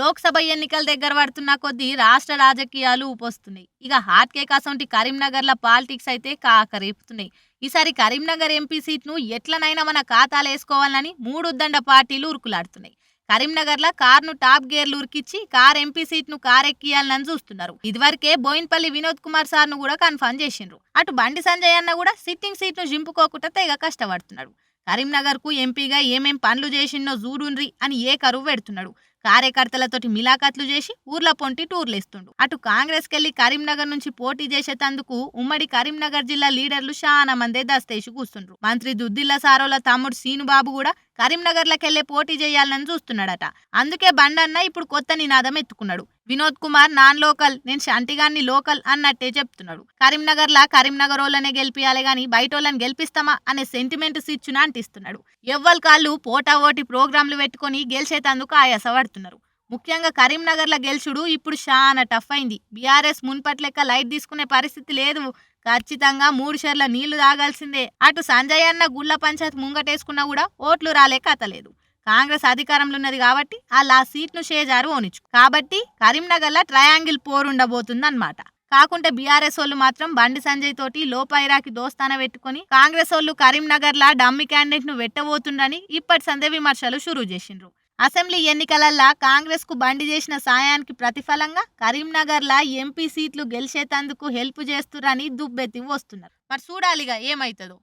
లోక్సభ ఎన్నికల దగ్గర పడుతున్న కొద్దీ రాష్ట్ర రాజకీయాలు ఊపొస్తున్నాయి. ఇక హాట్ కేక్ అసొంటి కరీంనగర్ల పాలిటిక్స్ అయితే కాకరేపుతున్నాయి. ఈసారి కరీంనగర్ ఎంపీ సీట్ను ఎట్లనైనా మన ఖాతాలో వేసుకోవాలని మూడు ఉద్దండ పార్టీలు ఉరుకులాడుతున్నాయి. కరీంనగర్లో కార్ను టాప్ గేర్లు ఉరికిచ్చి కార్ ఎంపీ సీట్ను కారెక్కియాలని చూస్తున్నారు. ఇదివరకే బోయిన్పల్లి వినోద్ కుమార్ సార్ను కూడా కన్ఫర్మ్ చేసిండ్రు. అటు బండి సంజయ్ అన్న కూడా సిట్టింగ్ సీట్ను జింపుకోకుండా తెగ కష్టపడుతున్నాడు. కరీంనగర్ కు ఎంపీగా ఏమేం పనులు చేసిండో జూడుండ్రి అని ఏ కరువు పెడుతున్నాడు. కార్యకర్తలతోటి మిలాఖత్లు చేసి ఊర్ల పొంటి టూర్లేస్తుండు. అటు కాంగ్రెస్ కెళ్లి కరీంనగర్ నుంచి పోటీ చేసేటందుకు ఉమ్మడి కరీంనగర్ జిల్లా లీడర్లు చాలా మందే దస్తేసి కూస్తుండ్రు. మంత్రి దుద్దిల్ల సారోల తమ్ముడు సీనుబాబు కూడా కరీంనగర్లకెళ్లే పోటీ చేయాలని చూస్తున్నాడట. అందుకే బండన్న ఇప్పుడు కొత్త నినాదం ఎత్తుకున్నాడు. వినోద్ కుమార్ నాన్ లోకల్, నేను శంటిగాన్ని లోకల్ అన్నట్టే చెప్తున్నాడు. కరీంనగర్ వాళ్ళనే గెలిపియాలి గాని బయటోళ్ళని గెలిపిస్తామా అనే సెంటిమెంట్ సిచ్చున అంటిస్తున్నాడు. ఎవ్వల్ కాళ్ళు పోటా ఓటి ప్రోగ్రాంలు పెట్టుకుని గెలిచేటందుకు ఆయాసపడుతున్నారు. ముఖ్యంగా కరీంనగర్ల గెలుచుడు ఇప్పుడు చాలా టఫ్ అయింది. బీఆర్ఎస్ మున్పటి లెక్క లైట్ తీసుకునే పరిస్థితి లేదు. ఖచ్చితంగా 3 షేర్ల నీళ్లు తాగాల్సిందే. అటు సంజయ్ అన్న గుళ్ళ పంచాయత్ ముంగటేసుకున్నా కూడా ఓట్లు రాలే కథలేదు. కాంగ్రెస్ అధికారంలో ఉన్నది కాబట్టి ఆ సీట్ను షేజారు ఓనిచ్చు. కాబట్టి కరీంనగర్లో ట్రయాంగిల్ పోరుండబోతుందన్నమాట. కాకుంటే బీఆర్ఎస్ వాళ్ళు మాత్రం బండి సంజయ్ తోటి లోపైరాకి దోస్తాన పెట్టుకుని కాంగ్రెస్ వాళ్ళు కరీంనగర్లో డమ్మి క్యాండిడేట్ ను పెట్టబోతుండని ఇప్పటి సందే విమర్శలు షురూ చేసిండ్రు. అసెంబ్లీ ఎన్నికలల్లా కాంగ్రెస్ కు బండి చేసిన సాయానికి ప్రతిఫలంగా కరీంనగర్లో ఎంపీ సీట్లు గెలిచేతందుకు హెల్ప్ చేస్తురని దుబ్బెత్తి వస్తున్నారు. మరి చూడాలిగా ఏమైతుందో.